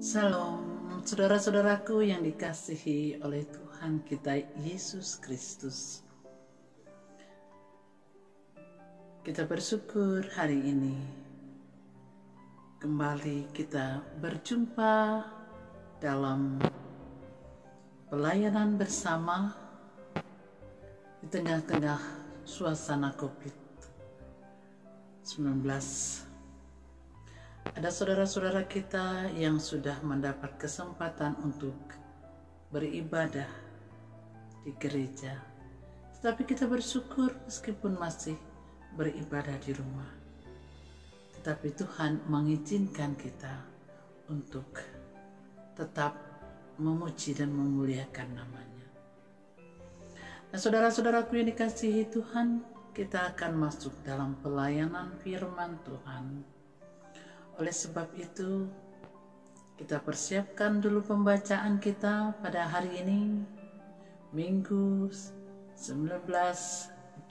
Salam, saudara-saudaraku yang dikasihi oleh Tuhan kita Yesus Kristus. Kita bersyukur hari ini kembali kita berjumpa dalam pelayanan bersama di tengah-tengah suasana COVID-19. Ada saudara-saudara kita yang sudah mendapat kesempatan untuk beribadah di gereja, tetapi kita bersyukur meskipun masih beribadah di rumah, tetapi Tuhan mengizinkan kita untuk tetap memuji dan memuliakan namanya. Nah, saudara-saudaraku yang dikasihi Tuhan, kita akan masuk dalam pelayanan firman Tuhan. Oleh sebab itu, kita persiapkan dulu pembacaan kita pada hari ini, Minggu 19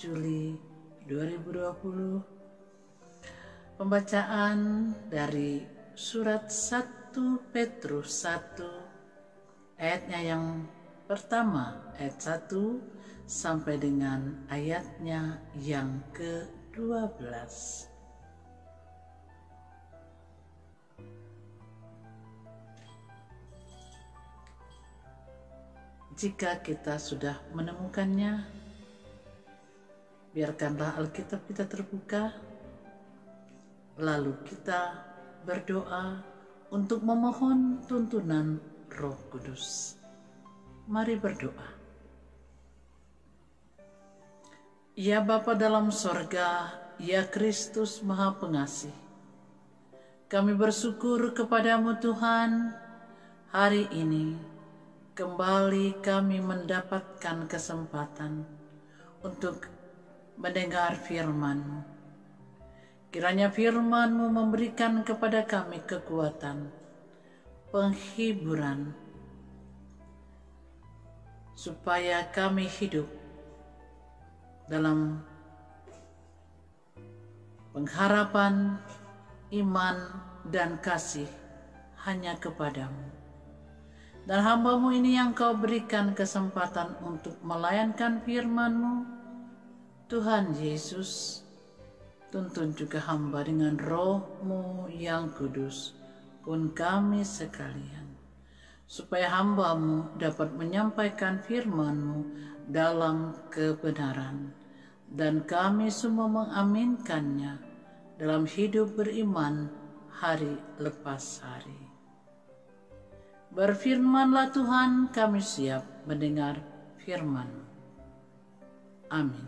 Juli 2020. Pembacaan dari surat 1 Petrus 1, ayatnya yang pertama, ayat 1 sampai dengan ayatnya yang ke-12. Jika kita sudah menemukannya, biarkanlah Alkitab kita terbuka, lalu kita berdoa untuk memohon tuntunan Roh Kudus. Mari berdoa. Ya Bapa dalam sorga, ya Kristus Maha Pengasih, kami bersyukur kepadamu Tuhan, hari ini kembali kami mendapatkan kesempatan untuk mendengar firman-Mu. Kiranya firman-Mu memberikan kepada kami kekuatan, penghiburan, supaya kami hidup dalam pengharapan, iman, dan kasih hanya kepadamu. Dan hamba-Mu ini yang Kau berikan kesempatan untuk melayankan firman-Mu, Tuhan Yesus, tuntun juga hamba dengan Roh-Mu yang kudus pun kami sekalian, supaya hamba-Mu dapat menyampaikan firman-Mu dalam kebenaran, dan kami semua mengaminkannya dalam hidup beriman hari lepas hari. Berfirmanlah Tuhan, kami siap mendengar firman-Mu. Amin.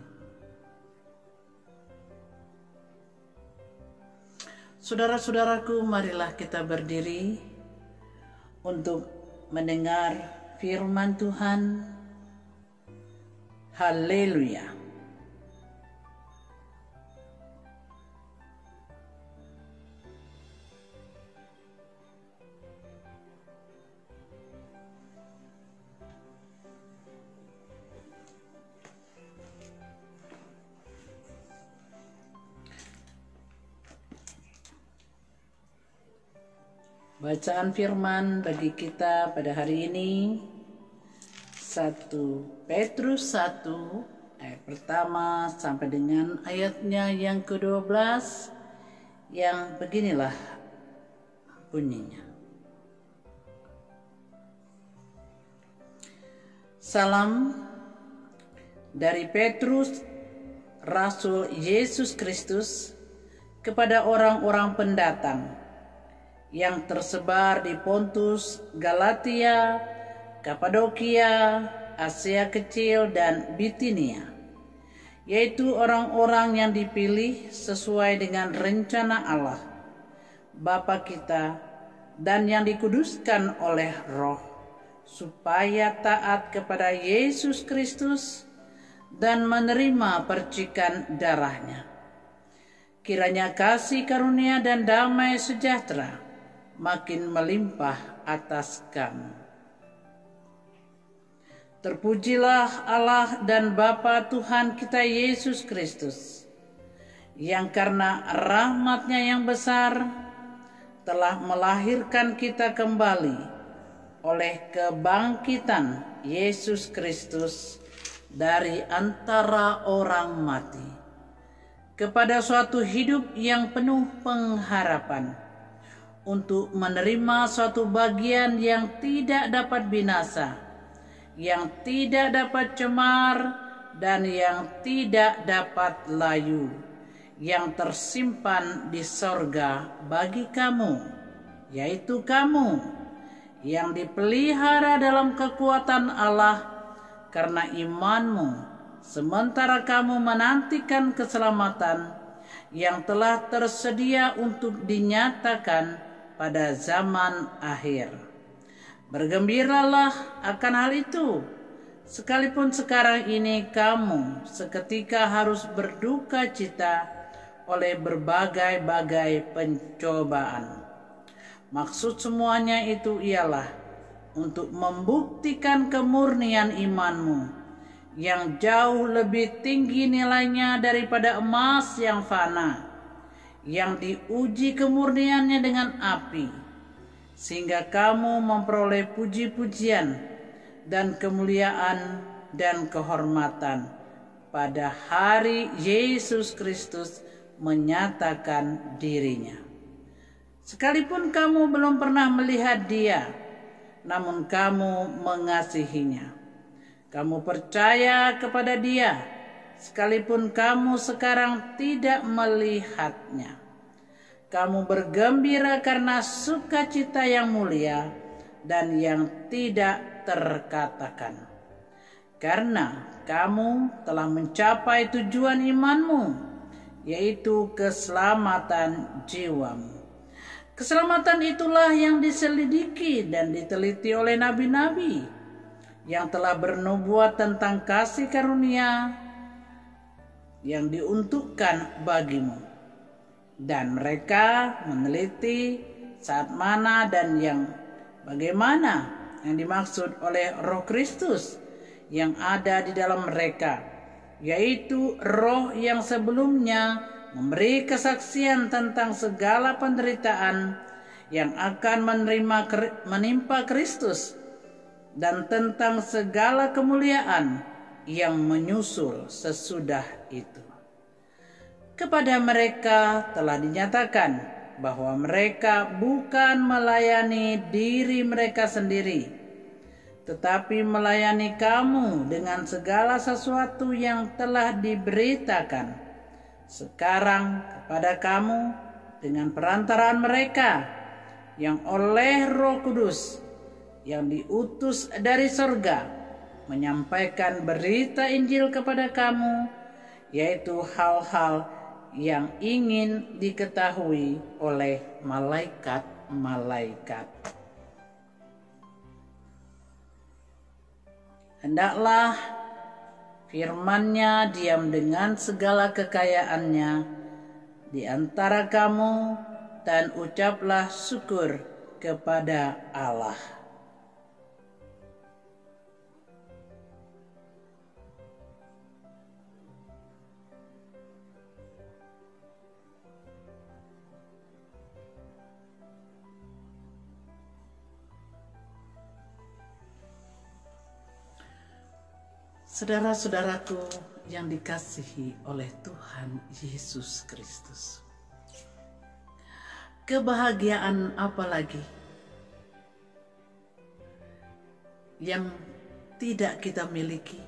Saudara-saudaraku, marilah kita berdiri untuk mendengar firman Tuhan. Haleluya. Bacaan firman bagi kita pada hari ini 1 Petrus 1 ayat pertama sampai dengan ayatnya yang ke-12, yang beginilah bunyinya. Salam dari Petrus, Rasul Yesus Kristus, kepada orang-orang pendatang yang tersebar di Pontus, Galatia, Kapadokia, Asia Kecil, dan Bitinia, yaitu orang-orang yang dipilih sesuai dengan rencana Allah, Bapa kita, dan yang dikuduskan oleh Roh, supaya taat kepada Yesus Kristus dan menerima percikan darahnya. Kiranya kasih karunia dan damai sejahtera makin melimpah atas kamu. Terpujilah Allah dan Bapa Tuhan kita Yesus Kristus, yang karena rahmat-Nya yang besar telah melahirkan kita kembali oleh kebangkitan Yesus Kristus dari antara orang mati kepada suatu hidup yang penuh pengharapan, untuk menerima suatu bagian yang tidak dapat binasa, yang tidak dapat cemar, dan yang tidak dapat layu, yang tersimpan di sorga bagi kamu, yaitu kamu yang dipelihara dalam kekuatan Allah karena imanmu, sementara kamu menantikan keselamatan yang telah tersedia untuk dinyatakan pada zaman akhir. Bergembiralah akan hal itu, sekalipun sekarang ini kamu seketika harus berduka cita oleh berbagai-bagai pencobaan. Maksud semuanya itu ialah untuk membuktikan kemurnian imanmu yang jauh lebih tinggi nilainya daripada emas yang fana, yang diuji kemurniannya dengan api, sehingga kamu memperoleh puji-pujian dan kemuliaan dan kehormatan pada hari Yesus Kristus menyatakan dirinya. Sekalipun kamu belum pernah melihat Dia, namun kamu mengasihinya. Kamu percaya kepada Dia, sekalipun kamu sekarang tidak melihatnya. Kamu bergembira karena sukacita yang mulia dan yang tidak terkatakan, karena kamu telah mencapai tujuan imanmu, yaitu keselamatan jiwamu. Keselamatan itulah yang diselidiki dan diteliti oleh nabi-nabi yang telah bernubuat tentang kasih karunia yang diuntukkan bagimu. Dan mereka meneliti saat mana dan yang bagaimana yang dimaksud oleh Roh Kristus yang ada di dalam mereka, yaitu Roh yang sebelumnya memberi kesaksian tentang segala penderitaan yang akan menimpa Kristus dan tentang segala kemuliaan yang menyusul sesudah itu. Kepada mereka telah dinyatakan bahwa mereka bukan melayani diri mereka sendiri, tetapi melayani kamu dengan segala sesuatu yang telah diberitakan sekarang kepada kamu dengan perantaraan mereka yang oleh Roh Kudus yang diutus dari sorga menyampaikan berita Injil kepada kamu, yaitu hal-hal yang ingin diketahui oleh malaikat-malaikat. Hendaklah firman-Nya diam dengan segala kekayaannya di antara kamu, dan ucaplah syukur kepada Allah. Saudara-saudaraku yang dikasihi oleh Tuhan Yesus Kristus, kebahagiaan apa lagi yang tidak kita miliki,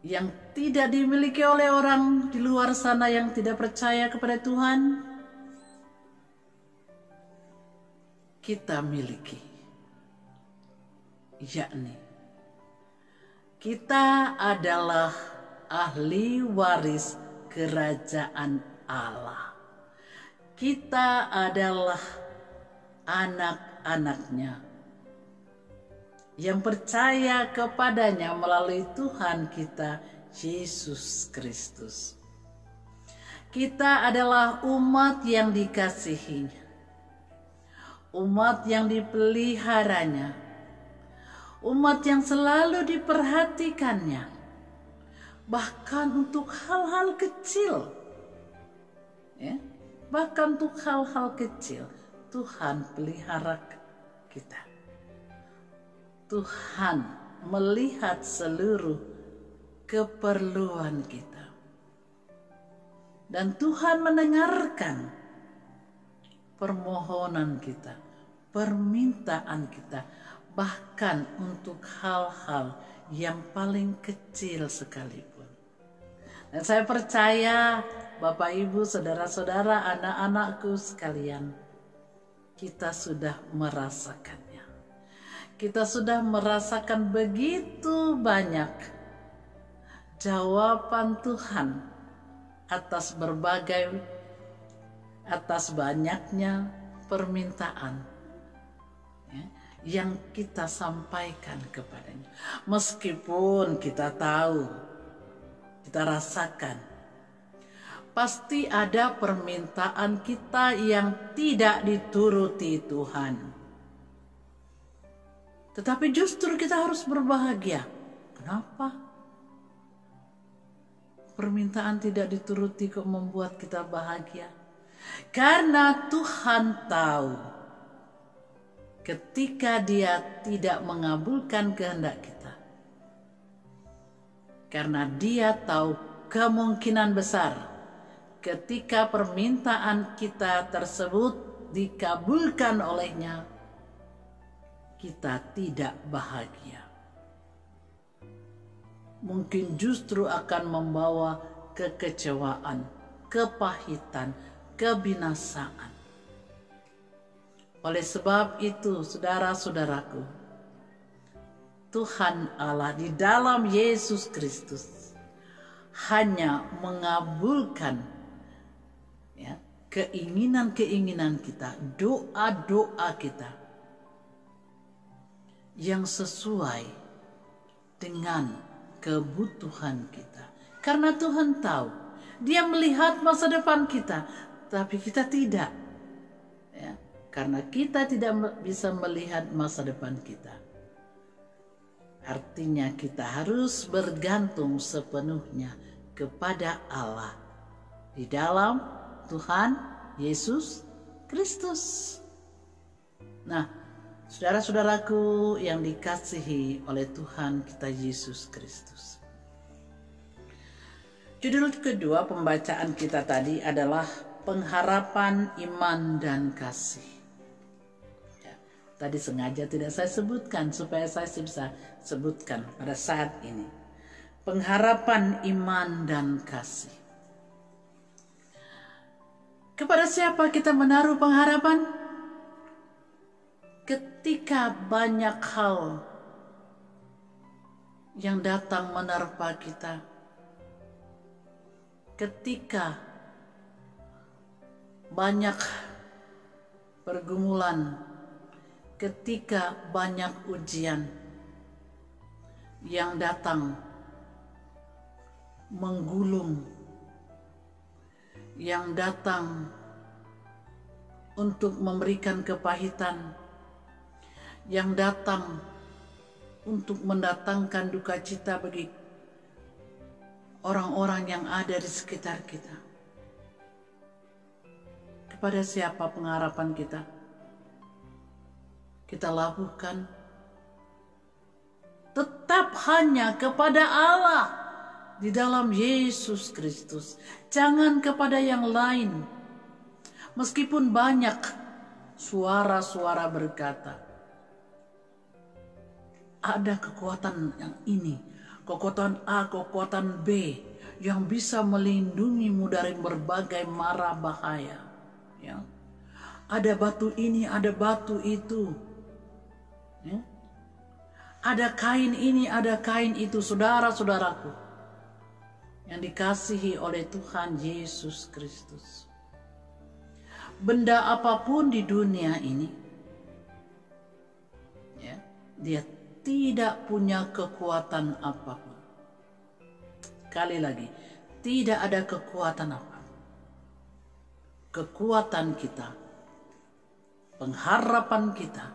yang tidak dimiliki oleh orang di luar sana yang tidak percaya kepada Tuhan? Kita miliki, yakni kita adalah ahli waris kerajaan Allah. Kita adalah anak-anaknya yang percaya kepadanya melalui Tuhan kita Yesus Kristus. Kita adalah umat yang dikasihinya, umat yang dipeliharanya, umat yang selalu diperhatikannya, bahkan untuk hal-hal kecil Ya. Bahkan untuk hal-hal kecil, Tuhan pelihara kita. Tuhan melihat seluruh keperluan kita. Dan Tuhan mendengarkan permohonan kita, permintaan kita, bahkan untuk hal-hal yang paling kecil sekalipun. Dan saya percaya Bapak Ibu, saudara-saudara, anak-anakku sekalian, kita sudah merasakannya. Kita sudah merasakan begitu banyak jawaban Tuhan atas banyaknya permintaan yang kita sampaikan kepadanya. Meskipun kita tahu, kita rasakan, pasti ada permintaan kita yang tidak dituruti Tuhan. Tetapi justru kita harus berbahagia. Kenapa? Permintaan tidak dituruti kok membuat kita bahagia? Karena Tuhan tahu ketika Dia tidak mengabulkan kehendak kita. Karena Dia tahu kemungkinan besar ketika permintaan kita tersebut dikabulkan olehnya, kita tidak bahagia. Mungkin justru akan membawa kekecewaan, kepahitan, kebinasaan. Oleh sebab itu, saudara-saudaraku, Tuhan Allah di dalam Yesus Kristus hanya mengabulkan keinginan-keinginan kita, doa-doa kita yang sesuai dengan kebutuhan kita. Karena Tuhan tahu, Dia melihat masa depan kita, tapi kita tidak. Ya, karena kita tidak bisa melihat masa depan kita. Artinya kita harus bergantung sepenuhnya kepada Allah di dalam Tuhan Yesus Kristus. Nah, saudara-saudaraku yang dikasihi oleh Tuhan kita Yesus Kristus. Judul kedua pembacaan kita tadi adalah pengharapan iman dan kasih. Ya, tadi sengaja tidak saya sebutkan supaya saya bisa sebutkan pada saat ini. Pengharapan iman dan kasih. Kepada siapa kita menaruh pengharapan? Ketika banyak hal yang datang menerpa kita, ketika banyak pergumulan, ketika banyak ujian yang datang menggulung, yang datang untuk memberikan kepahitan, yang datang untuk mendatangkan duka cita bagi orang-orang yang ada di sekitar kita. Kepada siapa pengharapan kita? Kita labuhkan tetap hanya kepada Allah di dalam Yesus Kristus. Jangan kepada yang lain. Meskipun banyak suara-suara berkata, ada kekuatan yang ini, kekuatan A, kekuatan B, yang bisa melindungimu dari berbagai mara bahaya. Ya. Ada batu ini, ada batu itu. Ya. Ada kain ini, ada kain itu, saudara-saudaraku, yang dikasihi oleh Tuhan Yesus Kristus. Benda apapun di dunia ini, ya, dia tidak punya kekuatan apapun. Sekali lagi, tidak ada kekuatan apapun. Kekuatan kita, pengharapan kita,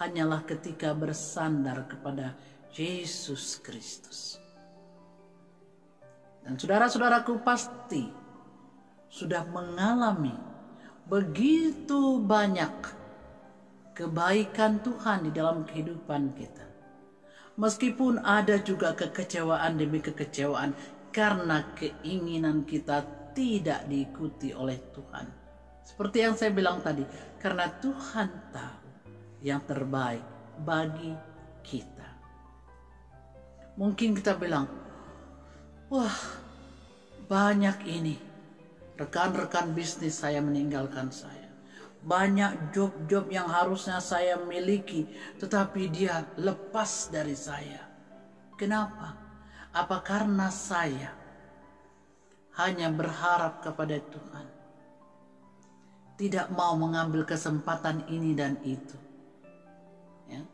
hanyalah ketika bersandar kepada Yesus Kristus. Dan saudara-saudaraku pasti sudah mengalami begitu banyak kebaikan Tuhan di dalam kehidupan kita. Meskipun ada juga kekecewaan demi kekecewaan karena keinginan kita tidak diikuti oleh Tuhan. Seperti yang saya bilang tadi, karena Tuhan tahu yang terbaik bagi kita. Mungkin kita bilang, wah, banyak ini. Rekan-rekan bisnis saya meninggalkan saya. Banyak job-job yang harusnya saya miliki, tetapi dia lepas dari saya. Kenapa? Apa karena saya hanya berharap kepada Tuhan? Tidak mau mengambil kesempatan ini dan itu. Ya.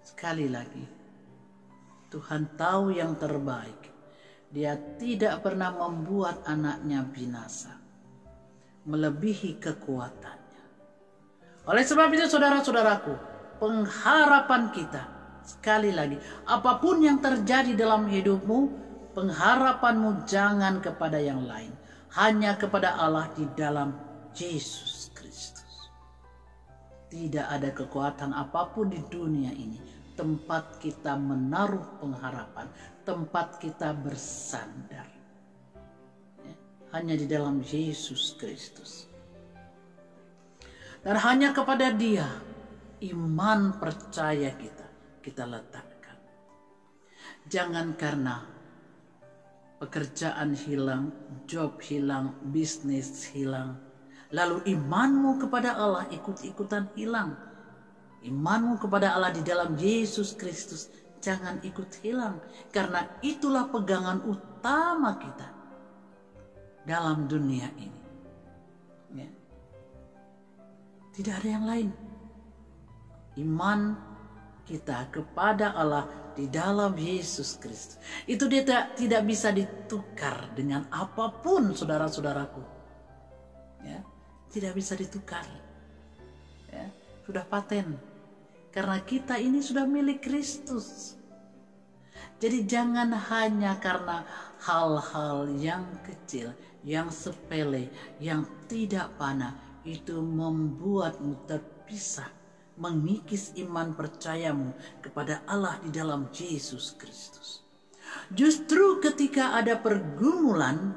Sekali lagi, Tuhan tahu yang terbaik. Dia tidak pernah membuat anaknya binasa, melebihi kekuatannya. Oleh sebab itu saudara-saudaraku, pengharapan kita, sekali lagi, apapun yang terjadi dalam hidupmu, pengharapanmu jangan kepada yang lain, hanya kepada Allah di dalam Yesus Kristus. Tidak ada kekuatan apapun di dunia ini tempat kita menaruh pengharapan, tempat kita bersandar. Ya, hanya di dalam Yesus Kristus. Dan hanya kepada Dia iman percaya kita letakkan. Jangan karena pekerjaan hilang, job hilang, bisnis hilang, lalu imanmu kepada Allah ikut-ikutan hilang. Imanmu kepada Allah di dalam Yesus Kristus jangan ikut hilang. Karena itulah pegangan utama kita dalam dunia ini. Ya. Tidak ada yang lain. Iman kita kepada Allah di dalam Yesus Kristus. Itu tidak bisa ditukar dengan apapun, saudara-saudaraku. Ya. Tidak bisa ditukar. Ya. Sudah paten. Karena kita ini sudah milik Kristus. Jadi jangan hanya karena hal-hal yang kecil, yang sepele, yang tidak panah, itu membuatmu terpisah, mengikis iman percayamu kepada Allah di dalam Yesus Kristus. Justru ketika ada pergumulan,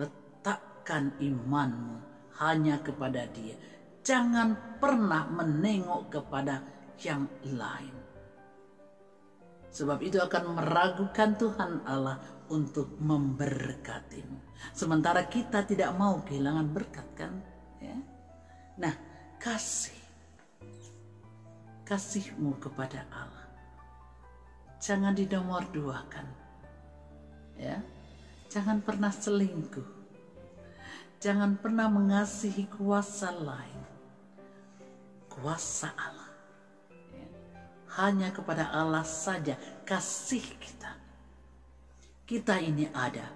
letakkan imanmu hanya kepada Dia. Jangan pernah menengok kepada yang lain. Sebab itu akan meragukan Tuhan Allah untuk memberkatimu. Sementara kita tidak mau kehilangan berkat, kan? Ya? Nah, kasihmu kepada Allah jangan dinomor duakan. Ya? Jangan pernah selingkuh. Jangan pernah mengasihi kuasa lain. Kuasa Allah. Ya. Hanya kepada Allah saja kasih kita. Kita ini ada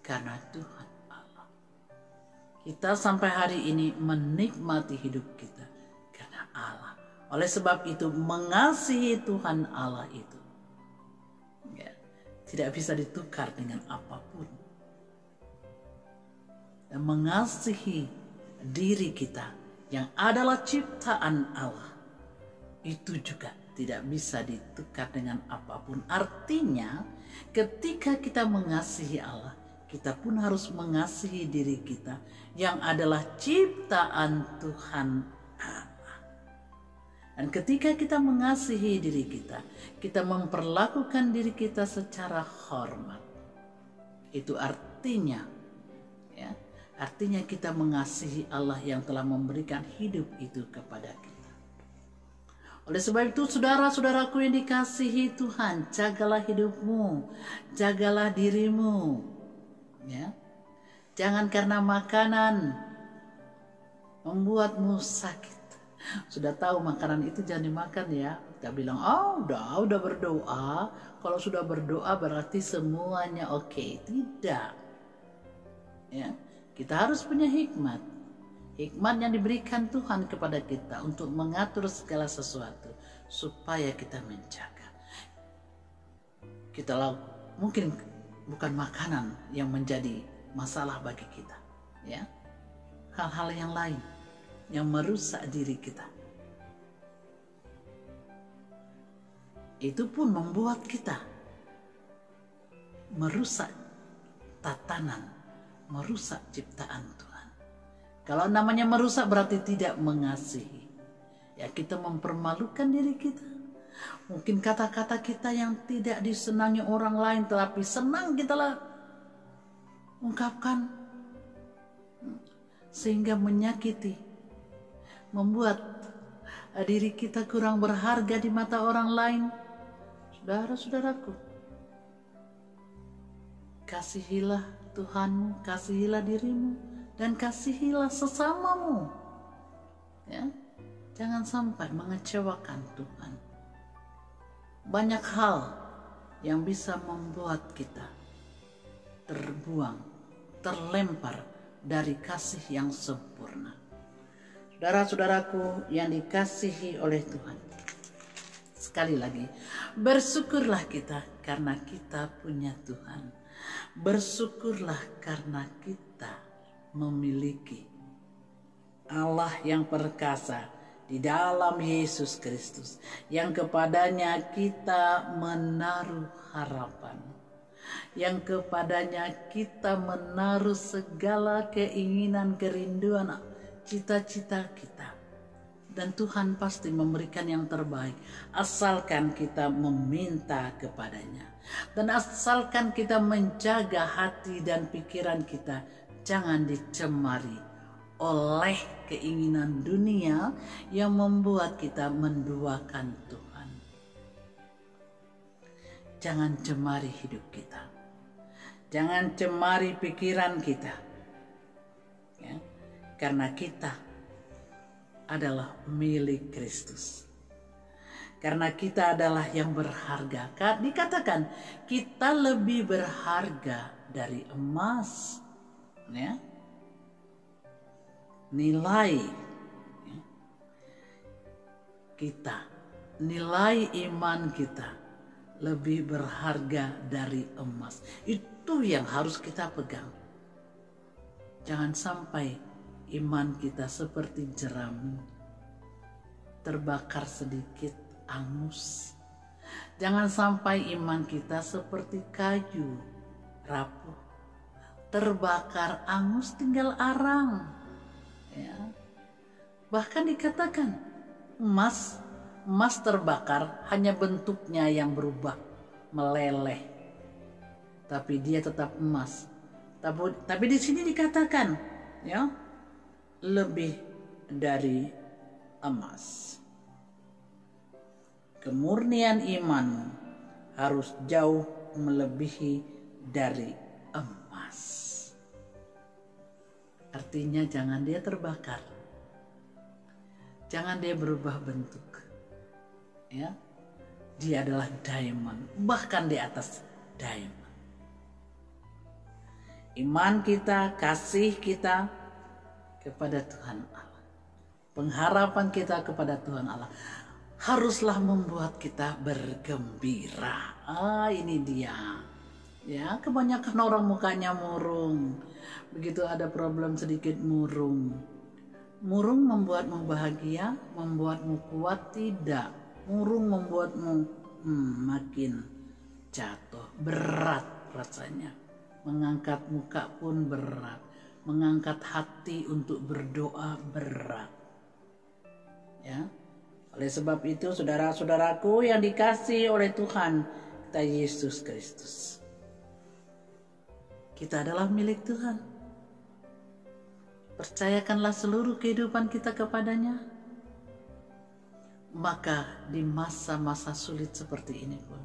karena Tuhan Allah. Kita sampai hari ini menikmati hidup kita karena Allah. Oleh sebab itu mengasihi Tuhan Allah itu ya, tidak bisa ditukar dengan apapun. Dan mengasihi diri kita yang adalah ciptaan Allah itu juga tidak bisa ditukar dengan apapun. Artinya ketika kita mengasihi Allah, kita pun harus mengasihi diri kita yang adalah ciptaan Tuhan Allah. Dan ketika kita mengasihi diri kita memperlakukan diri kita secara hormat. Itu artinya ya, artinya kita mengasihi Allah yang telah memberikan hidup itu kepada kita. Oleh sebab itu saudara-saudaraku yang dikasihi Tuhan, jagalah hidupmu, jagalah dirimu. Ya. Jangan karena makanan membuatmu sakit. Sudah tahu makanan itu jangan dimakan ya. Kita bilang, udah berdoa. Kalau sudah berdoa berarti semuanya oke. Tidak. Ya. Kita harus punya hikmat. Hikmat yang diberikan Tuhan kepada kita untuk mengatur segala sesuatu supaya kita menjaga. Mungkin bukan makanan yang menjadi masalah bagi kita, ya. Hal-hal yang lain yang merusak diri kita, itu pun membuat kita merusak tatanan, merusak ciptaan Tuhan. Kalau namanya merusak berarti tidak mengasihi. Ya, kita mempermalukan diri kita. Mungkin kata-kata kita yang tidak disenangi orang lain, tetapi senang kita lah ungkapkan, sehingga menyakiti, membuat diri kita kurang berharga di mata orang lain. Saudara-saudaraku, kasihilah Tuhanmu, kasihilah dirimu, dan kasihilah sesamamu. Ya, jangan sampai mengecewakan Tuhan. Banyak hal yang bisa membuat kita terbuang, terlempar dari kasih yang sempurna. Saudara-saudaraku yang dikasihi oleh Tuhan, sekali lagi, bersyukurlah kita karena kita punya Tuhan. Bersyukurlah karena kita memiliki Allah yang perkasa di dalam Yesus Kristus, yang kepadanya kita menaruh harapan, yang kepadanya kita menaruh segala keinginan, kerinduan, cita-cita kita. Dan Tuhan pasti memberikan yang terbaik, asalkan kita meminta kepadanya. Dan asalkan kita menjaga hati dan pikiran kita jangan dicemari oleh keinginan dunia yang membuat kita menduakan Tuhan. Jangan cemari hidup kita, jangan cemari pikiran kita, ya, karena kita adalah milik Kristus. Karena kita adalah yang berharga. Dikatakan kita lebih berharga dari emas, ya. Nilai kita, nilai iman kita lebih berharga dari emas. Itu yang harus kita pegang. Jangan sampai iman kita seperti jerami, terbakar sedikit angus. Jangan sampai iman kita seperti kayu rapuh, terbakar angus tinggal arang. Ya. Bahkan dikatakan emas terbakar hanya bentuknya yang berubah, meleleh, tapi dia tetap emas. Tapi di sini dikatakan, ya, lebih dari emas. Kemurnian iman harus jauh melebihi dari emas. Artinya jangan dia terbakar, jangan dia berubah bentuk, ya. Dia adalah diamond, bahkan di atas diamond. Iman kita, kasih kita kepada Tuhan Allah, pengharapan kita kepada Tuhan Allah haruslah membuat kita bergembira. Ini dia. Ya, kebanyakan orang mukanya murung. Begitu ada problem sedikit murung. Murung membuatmu bahagia, membuatmu kuat? Tidak. Murung membuatmu makin jatuh. Berat rasanya. Mengangkat muka pun berat. Mengangkat hati untuk berdoa berat. Ya. Oleh sebab itu, saudara-saudaraku yang dikasihi oleh Tuhan kita Yesus Kristus, kita adalah milik Tuhan. Percayakanlah seluruh kehidupan kita kepadanya. Maka di masa-masa sulit seperti ini pun,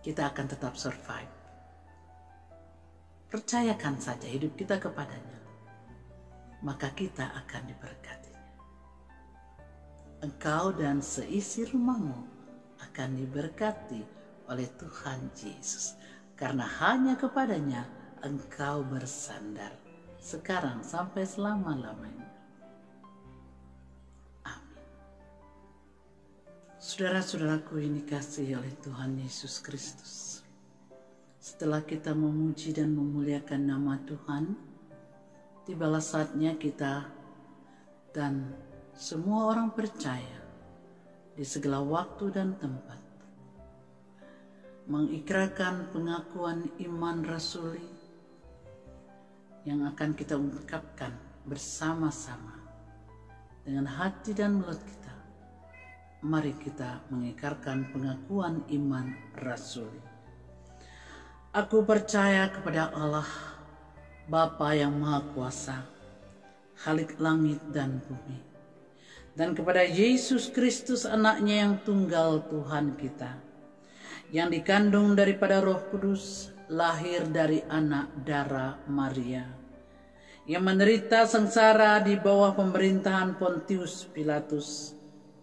kita akan tetap survive. Percayakan saja hidup kita kepadanya. Maka kita akan diberkatinya. Engkau dan seisi rumahmu akan diberkati oleh Tuhan Yesus. Karena hanya kepadanya engkau bersandar, sekarang sampai selama-lamanya. Amin. Saudara-saudaraku yang dikasihi oleh Tuhan Yesus Kristus, Setelah kita memuji dan memuliakan nama Tuhan, tibalah saatnya kita dan semua orang percaya di segala waktu dan tempat mengikrarkan pengakuan iman rasuli yang akan kita ungkapkan bersama-sama dengan hati dan mulut kita. Mari kita mengikrarkan pengakuan iman rasuli. Aku percaya kepada Allah, Bapa yang Maha Kuasa, Khalik langit dan bumi, dan kepada Yesus Kristus anaknya yang tunggal Tuhan kita, yang dikandung daripada Roh Kudus, lahir dari anak darah Maria, yang menderita sengsara di bawah pemerintahan Pontius Pilatus,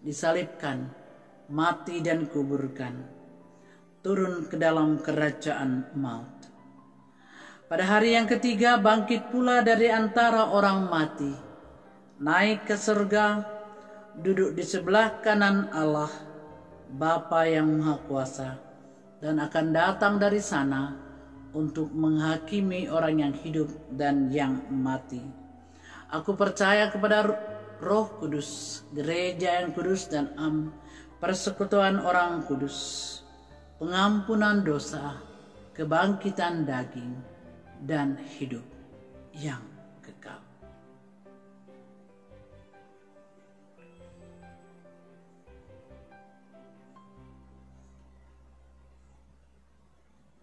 disalibkan, mati dan kuburkan, turun ke dalam kerajaan maut. Pada hari yang ketiga bangkit pula dari antara orang mati, naik ke surga, duduk di sebelah kanan Allah, Bapa yang Maha Kuasa, dan akan datang dari sana untuk menghakimi orang yang hidup dan yang mati. Aku percaya kepada Roh Kudus, gereja yang kudus dan persekutuan orang kudus, pengampunan dosa, kebangkitan daging, dan hidup yang kekal.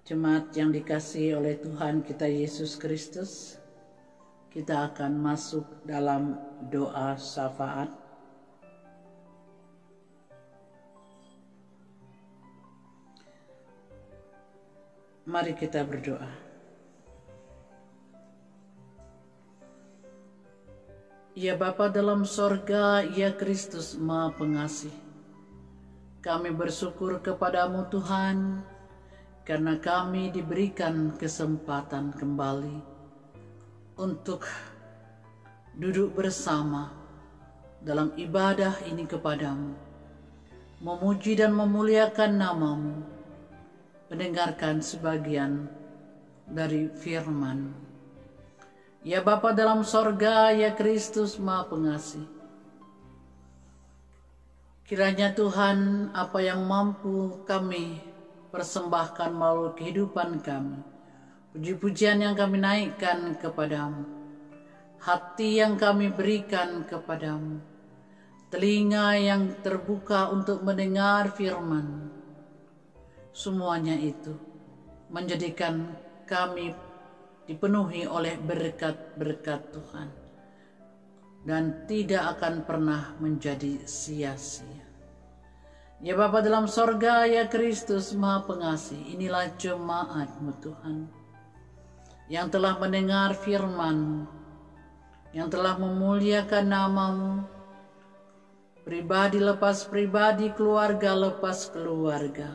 Jemaat yang dikasihi oleh Tuhan kita Yesus Kristus, kita akan masuk dalam doa syafaat. Mari kita berdoa. Ya Bapa dalam sorga, ya Kristus Maha Pengasih, kami bersyukur kepadamu Tuhan, karena kami diberikan kesempatan kembali untuk duduk bersama dalam ibadah ini kepadamu, memuji dan memuliakan namamu, mendengarkan sebagian dari firman. Ya Bapa dalam sorga, ya Kristus Maha Pengasih, kiranya Tuhan apa yang mampu kami persembahkan melalui kehidupan kami, puji-pujian yang kami naikkan kepadamu, hati yang kami berikan kepadamu, telinga yang terbuka untuk mendengar firman, semuanya itu menjadikan kami dipenuhi oleh berkat-berkat Tuhan dan tidak akan pernah menjadi sia-sia. Ya Bapa dalam sorga, ya Kristus Maha Pengasih, inilah jemaat-Mu Tuhan, yang telah mendengar firman-Mu, yang telah memuliakan nama-Mu, pribadi lepas pribadi, keluarga lepas keluarga.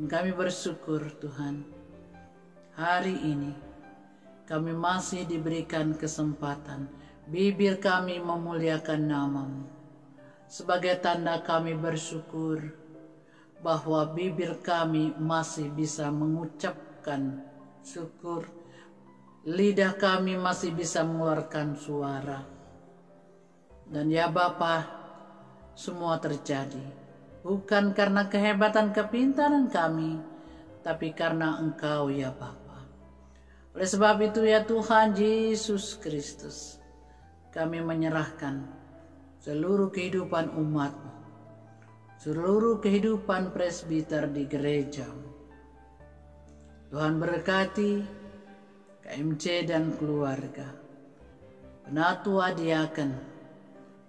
Kami bersyukur Tuhan, hari ini kami masih diberikan kesempatan, bibir kami memuliakan nama-Mu. Sebagai tanda kami bersyukur bahwa bibir kami masih bisa mengucapkan syukur, lidah kami masih bisa mengeluarkan suara. Dan ya Bapa, semua terjadi bukan karena kehebatan kepintaran kami, tapi karena Engkau ya Bapa. Oleh sebab itu ya Tuhan Yesus Kristus, kami menyerahkan seluruh kehidupan umat-Mu, seluruh kehidupan presbiter di gereja. Tuhan berkati KMC dan keluarga, penatua diaken,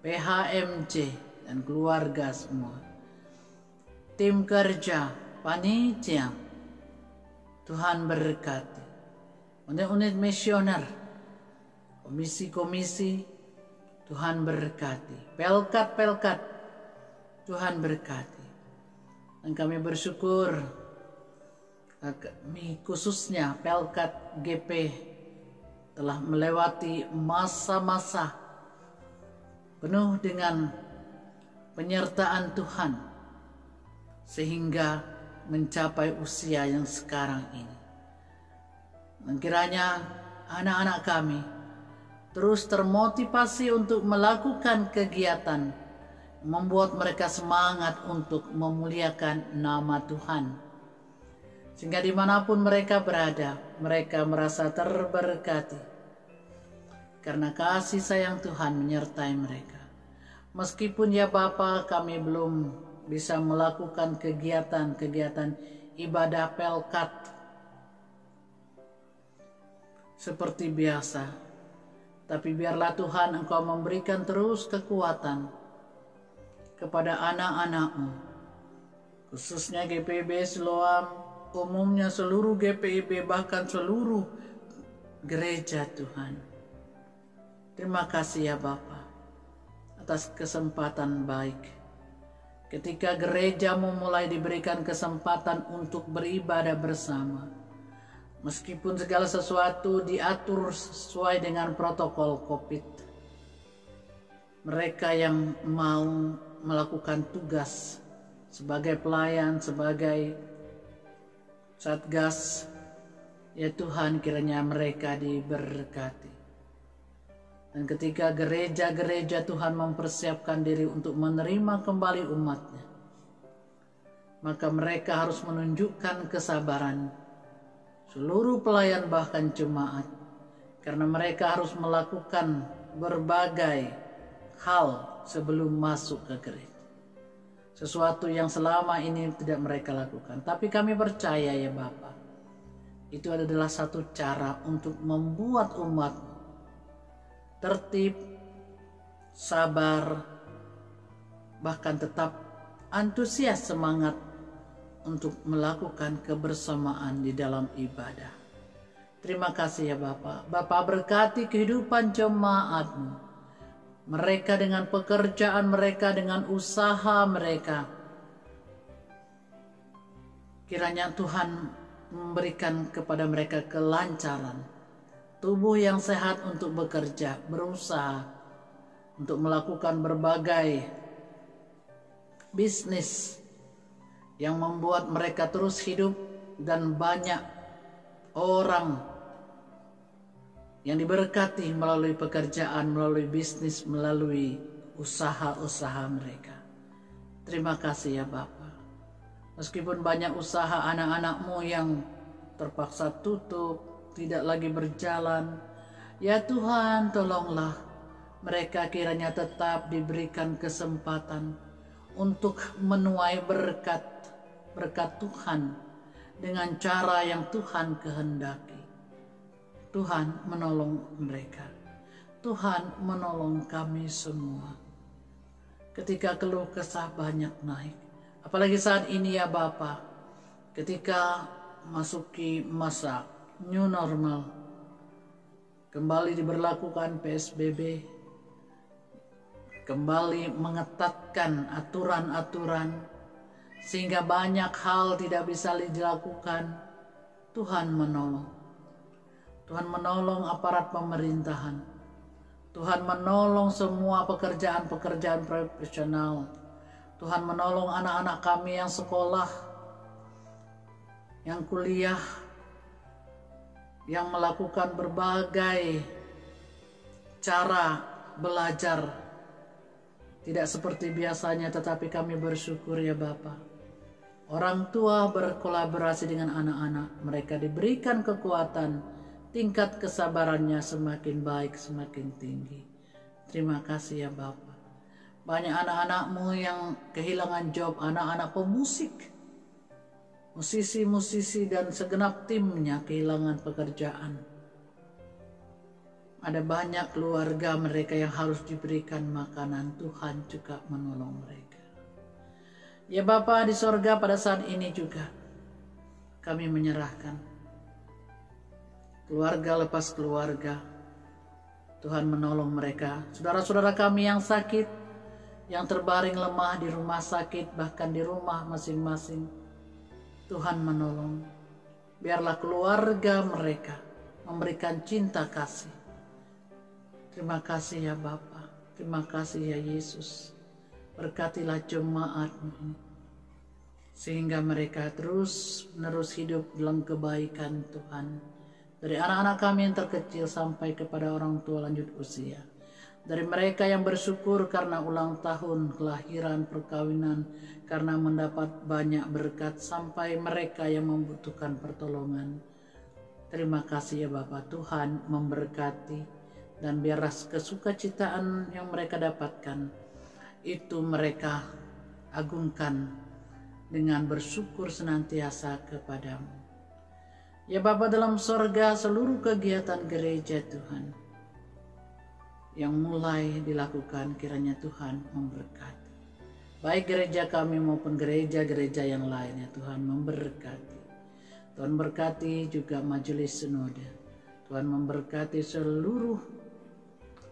PHMC dan keluarga semua, tim kerja, panitia. Tuhan berkati unit-unit misioner, komisi-komisi. Tuhan berkati, pelkat-pelkat, Tuhan berkati. Dan kami bersyukur, kami khususnya pelkat GP telah melewati masa-masa penuh dengan penyertaan Tuhan, sehingga mencapai usia yang sekarang ini. Dan kiranya anak-anak kami terus termotivasi untuk melakukan kegiatan, membuat mereka semangat untuk memuliakan nama Tuhan. Sehingga dimanapun mereka berada, mereka merasa terberkati. Karena kasih sayang Tuhan menyertai mereka. Meskipun ya Bapa, kami belum bisa melakukan kegiatan-kegiatan ibadah pelkat seperti biasa. Tapi biarlah Tuhan Engkau memberikan terus kekuatan kepada anak-anak-Mu. Khususnya GPIB Siloam, umumnya seluruh GPIB, bahkan seluruh gereja Tuhan. Terima kasih ya Bapa atas kesempatan baik. Ketika gereja-Mu mulai diberikan kesempatan untuk beribadah bersama. Meskipun segala sesuatu diatur sesuai dengan protokol COVID. Mereka yang mau melakukan tugas sebagai pelayan, sebagai satgas, ya Tuhan kiranya mereka diberkati. Dan ketika gereja-gereja Tuhan mempersiapkan diri untuk menerima kembali umatnya, maka mereka harus menunjukkan kesabaran. Seluruh pelayan bahkan jemaat, karena mereka harus melakukan berbagai hal sebelum masuk ke gereja. Sesuatu yang selama ini tidak mereka lakukan. Tapi kami percaya ya Bapa, itu adalah satu cara untuk membuat umat tertib, sabar, bahkan tetap antusias, semangat untuk melakukan kebersamaan di dalam ibadah. Terima kasih ya Bapa. Bapa berkati kehidupan jemaat-Mu. Mereka dengan pekerjaan mereka, dengan usaha mereka. Kiranya Tuhan memberikan kepada mereka kelancaran. Tubuh yang sehat untuk bekerja, berusaha, untuk melakukan berbagai bisnis yang membuat mereka terus hidup, dan banyak orang yang diberkati melalui pekerjaan, melalui bisnis, melalui usaha-usaha mereka. Terima kasih ya Bapa. Meskipun banyak usaha anak-anak-Mu yang terpaksa tutup, tidak lagi berjalan, ya Tuhan tolonglah mereka kiranya tetap diberikan kesempatan untuk menuai berkat Tuhan dengan cara yang Tuhan kehendaki. Tuhan menolong mereka. Tuhan menolong kami semua. Ketika keluh kesah banyak naik, apalagi saat ini ya Bapa, ketika masuki masa new normal, kembali diberlakukan PSBB, kembali mengetatkan aturan-aturan, sehingga banyak hal tidak bisa dilakukan. Tuhan menolong. Tuhan menolong aparat pemerintahan. Tuhan menolong semua pekerjaan-pekerjaan profesional. Tuhan menolong anak-anak kami yang sekolah, yang kuliah, yang melakukan berbagai cara belajar. Tidak seperti biasanya, tetapi kami bersyukur ya Bapa. Orang tua berkolaborasi dengan anak-anak, mereka diberikan kekuatan, tingkat kesabarannya semakin baik, semakin tinggi. Terima kasih ya Bapa. Banyak anak-anak-Mu yang kehilangan job, anak-anak pemusik, musisi-musisi dan segenap timnya kehilangan pekerjaan. Ada banyak keluarga mereka yang harus diberikan makanan. Tuhan juga menolong mereka. Ya Bapa di sorga, pada saat ini juga kami menyerahkan keluarga lepas keluarga. Tuhan menolong mereka. Saudara-saudara kami yang sakit, yang terbaring lemah di rumah sakit, bahkan di rumah masing-masing, Tuhan menolong. Biarlah keluarga mereka memberikan cinta kasih. Terima kasih ya Bapa. Terima kasih ya Yesus. Berkatilah jemaat-Mu ini. sehingga mereka terus-menerus hidup dalam kebaikan Tuhan. Dari anak-anak kami yang terkecil sampai kepada orang tua lanjut usia. Dari mereka yang bersyukur karena ulang tahun, kelahiran, perkawinan, karena mendapat banyak berkat, sampai mereka yang membutuhkan pertolongan. Terima kasih ya Bapa, Tuhan memberkati, dan biarlah kesukacitaan yang mereka dapatkan, itu mereka agungkan dengan bersyukur senantiasa kepadamu. Ya Bapa dalam sorga, seluruh kegiatan gereja Tuhan yang mulai dilakukan, kiranya Tuhan memberkati. Baik gereja kami maupun gereja-gereja yang lainnya, Tuhan memberkati. Tuhan berkati juga majelis sinode. Tuhan memberkati seluruh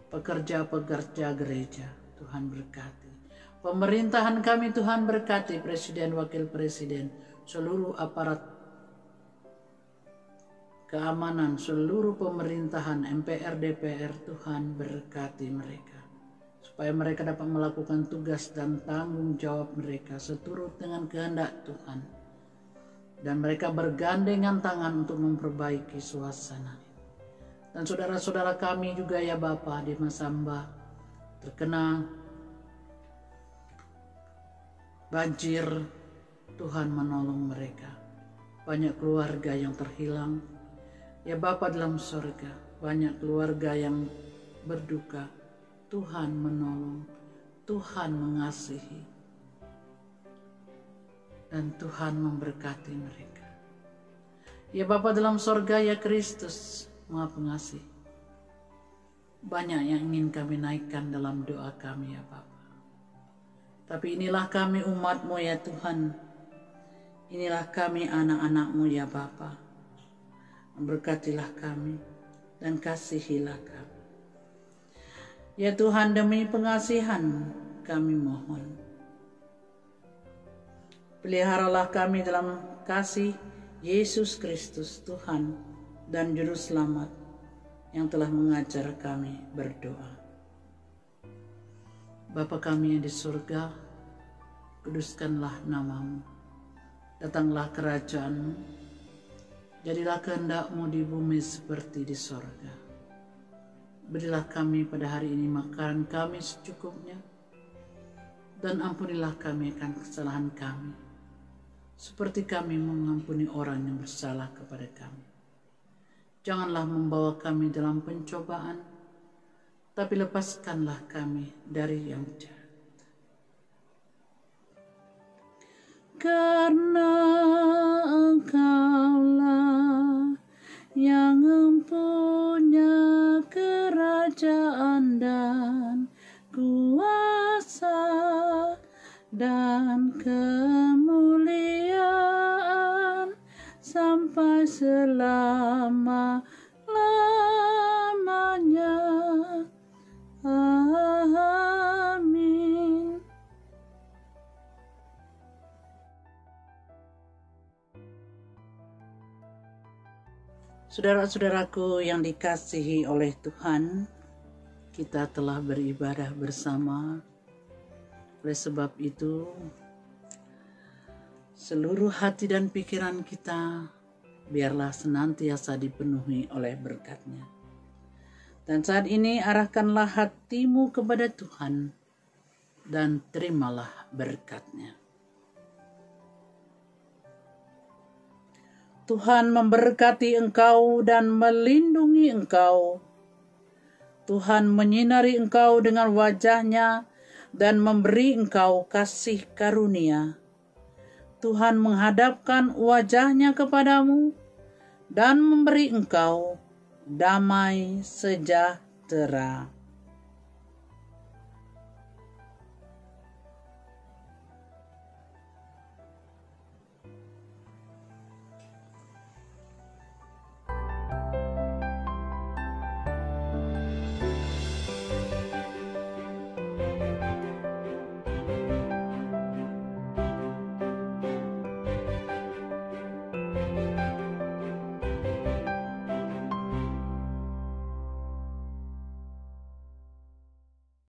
pekerja-pekerja gereja. Tuhan berkati. Pemerintahan kami Tuhan berkati, presiden, wakil presiden, seluruh aparat keamanan, seluruh pemerintahan, MPR, DPR, Tuhan berkati mereka. Supaya mereka dapat melakukan tugas dan tanggung jawab mereka seturut dengan kehendak Tuhan. Dan mereka bergandengan tangan untuk memperbaiki suasana. Dan saudara-saudara kami juga ya Bapa di Masamba terkena banjir, Tuhan menolong mereka. Banyak keluarga yang terhilang. Ya Bapa dalam sorga, banyak keluarga yang berduka. Tuhan menolong, Tuhan mengasihi, dan Tuhan memberkati mereka. Ya Bapa dalam sorga, ya Kristus Maha Pengasih, banyak yang ingin kami naikkan dalam doa kami ya Bapa. Tapi inilah kami umat-Mu ya Tuhan. Inilah kami anak-anak-Mu ya Bapa. Berkatilah kami dan kasihilah kami. Ya Tuhan, demi pengasihan kami mohon. Peliharalah kami dalam kasih Yesus Kristus Tuhan dan Juru Selamat yang telah mengajar kami berdoa. Bapa kami yang di surga, kuduskanlah nama-Mu. Datanglah kerajaan-Mu. Jadilah kehendak-Mu di bumi seperti di sorga. Berilah kami pada hari ini makanan kami secukupnya. Dan ampunilah kami akan kesalahan kami, seperti kami mengampuni orang yang bersalah kepada kami. Janganlah membawa kami dalam pencobaan, tapi lepaskanlah kami dari yang jahat. Karena Engkaulah yang mempunyai kerajaan dan kuasa dan kemuliaan sampai selama-lamanya. Amin. Saudara-saudaraku yang dikasihi oleh Tuhan, kita telah beribadah bersama. Oleh sebab itu, seluruh hati dan pikiran kita biarlah senantiasa dipenuhi oleh berkat-Nya. Dan saat ini arahkanlah hatimu kepada Tuhan dan terimalah berkat-Nya. Tuhan memberkati engkau dan melindungi engkau. Tuhan menyinari engkau dengan wajah-Nya dan memberi engkau kasih karunia. Tuhan menghadapkan wajah-Nya kepadamu dan memberi engkau damai sejahtera.